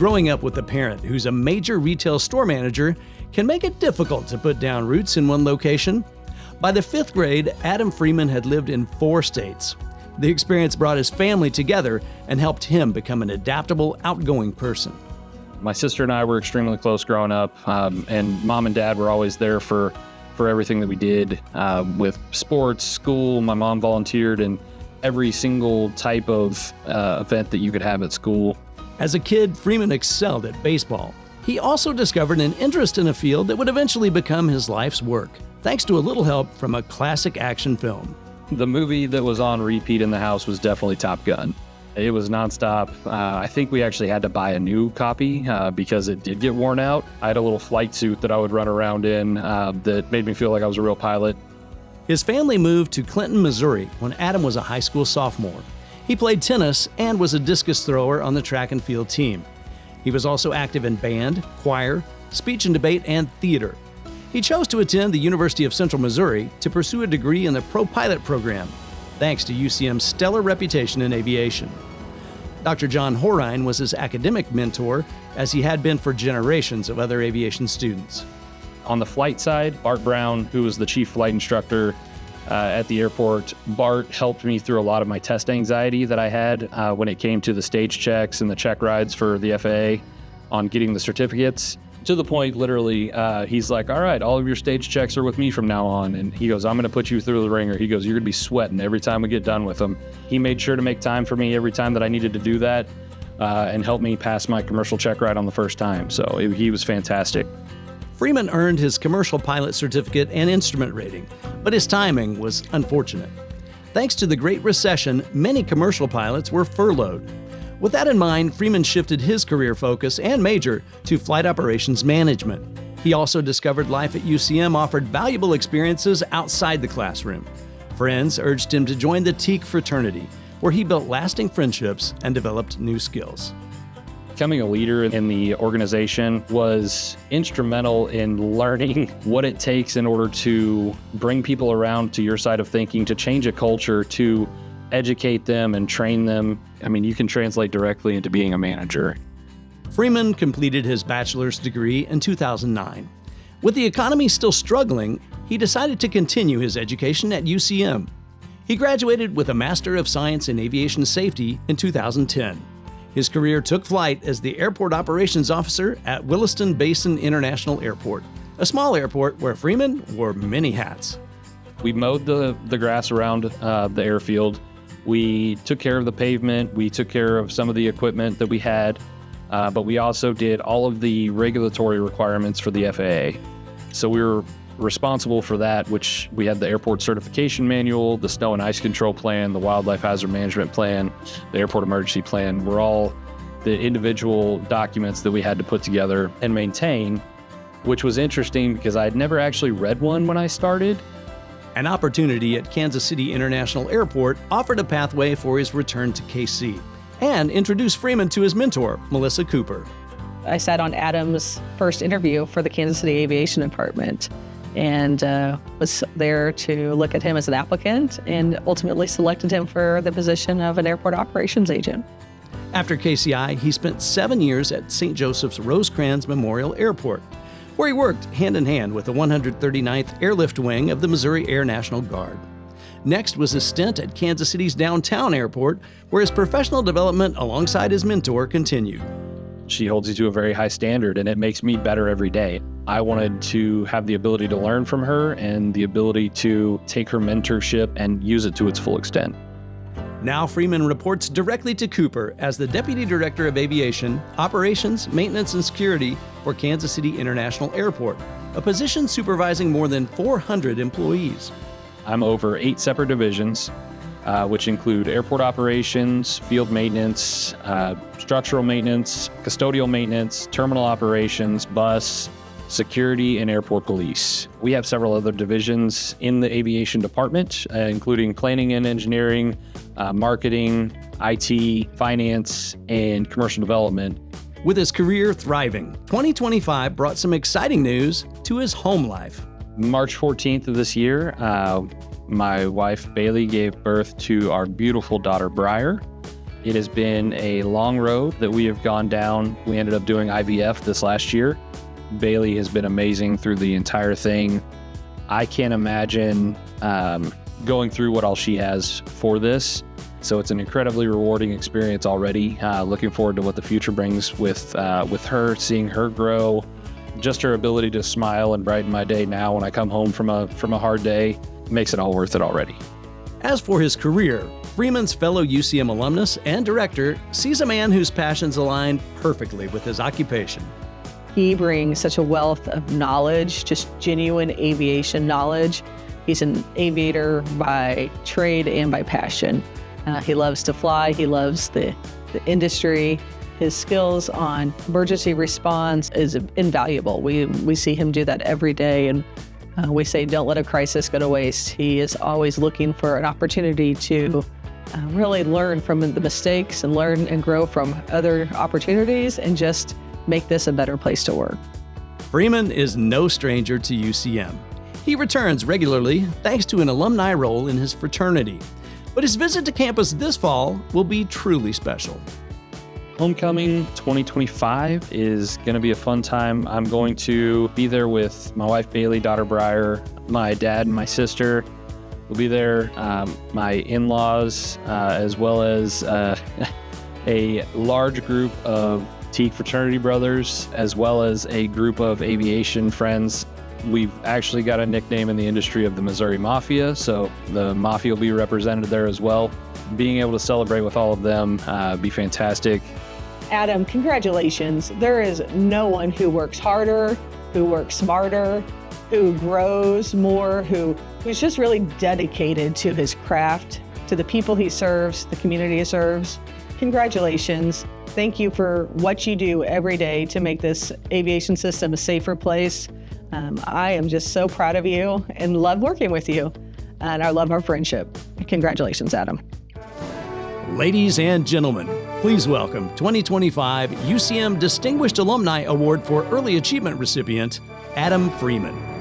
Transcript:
Growing up with a parent who's a major retail store manager can make it difficult to put down roots in one location. By the 5th grade, Adam Freeman had lived in 4 states. The experience brought his family together and helped him become an adaptable, outgoing person. My sister and I were extremely close growing up, and mom and dad were always there for everything that we did with sports, school. My mom volunteered in every single type of event that you could have at school. As a kid, Freeman excelled at baseball. He also discovered an interest in a field that would eventually become his life's work, thanks to a little help from a classic action film. The movie that was on repeat in the house was definitely Top Gun. It was nonstop. I think we actually had to buy a new copy because it did get worn out. I had a little flight suit that I would run around in that made me feel like I was a real pilot. His family moved to Clinton, Missouri when Adam was a high school sophomore. He played tennis and was a discus thrower on the track and field team. He was also active in band, choir, speech and debate, and theater. He chose to attend the University of Central Missouri to pursue a degree in the Pro Pilot program, thanks to UCM's stellar reputation in aviation. Dr. John Horine was his academic mentor, as he had been for generations of other aviation students. On the flight side, Bart Brown, who was the chief flight instructor at the airport, Bart helped me through a lot of my test anxiety that I had when it came to the stage checks and the check rides for the FAA on getting the certificates. To the point, literally, he's like, all right, all of your stage checks are with me from now on. And he goes, I'm going to put you through the ringer. He goes, you're going to be sweating every time we get done with them. He made sure to make time for me every time that I needed to do that and help me pass my commercial check ride on the first time. So he was fantastic. Freeman earned his commercial pilot certificate and instrument rating, but his timing was unfortunate. Thanks to the Great Recession, many commercial pilots were furloughed. With that in mind, Freeman shifted his career focus and major to flight operations management. He also discovered life at UCM offered valuable experiences outside the classroom. Friends urged him to join the Teak fraternity, where he built lasting friendships and developed new skills. Becoming a leader in the organization was instrumental in learning what it takes in order to bring people around to your side of thinking, to change a culture, to educate them and train them. I mean, you can translate directly into being a manager. Freeman completed his bachelor's degree in 2009. With the economy still struggling, he decided to continue his education at UCM. He graduated with a Master of Science in Aviation Safety in 2010. His career took flight as the Airport Operations Officer at Williston Basin International Airport, a small airport where Freeman wore many hats. We mowed the grass around the airfield. We took care of the pavement. We took care of some of the equipment that we had, but we also did all of the regulatory requirements for the FAA. So we were responsible for that, which we had the airport certification manual, the snow and ice control plan, the wildlife hazard management plan, the airport emergency plan were all the individual documents that we had to put together and maintain, which was interesting because I had never actually read one when I started. An opportunity at Kansas City International Airport offered a pathway for his return to KC and introduced Freeman to his mentor, Melissa Cooper. I sat on Adam's first interview for the Kansas City Aviation Department and was there to look at him as an applicant and ultimately selected him for the position of an airport operations agent. After KCI, he spent 7 years at St. Joseph's Rosecrans Memorial Airport, where he worked hand-in-hand with the 139th Airlift Wing of the Missouri Air National Guard. Next was a stint at Kansas City's downtown airport, where his professional development alongside his mentor continued. She holds you to a very high standard, and it makes me better every day. I wanted to have the ability to learn from her and the ability to take her mentorship and use it to its full extent. Now Freeman reports directly to Cooper as the Deputy Director of Aviation, Operations, Maintenance, and Security for Kansas City International Airport, a position supervising more than 400 employees. I'm over 8 separate divisions, which include airport operations, field maintenance, structural maintenance, custodial maintenance, terminal operations, bus, security, and airport police. We have several other divisions in the aviation department, including planning and engineering, marketing, IT, finance, and commercial development. With his career thriving, 2025 brought some exciting news to his home life. March 14th of this year, my wife Bailey gave birth to our beautiful daughter Briar. It has been a long road that we have gone down. We ended up doing IVF this last year. Bailey has been amazing through the entire thing. I can't imagine going through what all she has for this. So it's an incredibly rewarding experience already. Looking forward to what the future brings with her, seeing her grow. Just her ability to smile and brighten my day now when I come home from a hard day makes it all worth it already. As for his career, Freeman's fellow UCM alumnus and director sees a man whose passions align perfectly with his occupation. He brings such a wealth of knowledge, just genuine aviation knowledge. He's an aviator by trade and by passion. He loves to fly. He loves the industry. His skills on emergency response is invaluable. We see him do that every day, and we say, don't let a crisis go to waste. He is always looking for an opportunity to really learn from the mistakes and learn and grow from other opportunities and just make this a better place to work. Freeman is no stranger to UCM. He returns regularly thanks to an alumni role in his fraternity. But his visit to campus this fall will be truly special. Homecoming 2025 is going to be a fun time. I'm going to be there with my wife, Bailey, daughter, Briar, my dad, and my sister. We'll be there, my in-laws, as well as a large group of Teague fraternity brothers, as well as a group of aviation friends. We've actually got a nickname in the industry of the Missouri Mafia, so the Mafia will be represented there as well. Being able to celebrate with all of them be fantastic. Adam, congratulations. There is no one who works harder, who works smarter, who grows more, who's just really dedicated to his craft, to the people he serves, the community he serves. Congratulations. Thank you for what you do every day to make this aviation system a safer place. I am just so proud of you and love working with you, and I love our friendship. Congratulations, Adam. Ladies and gentlemen, please welcome 2025 UCM Distinguished Alumni Award for Early Achievement recipient, Adam Freeman.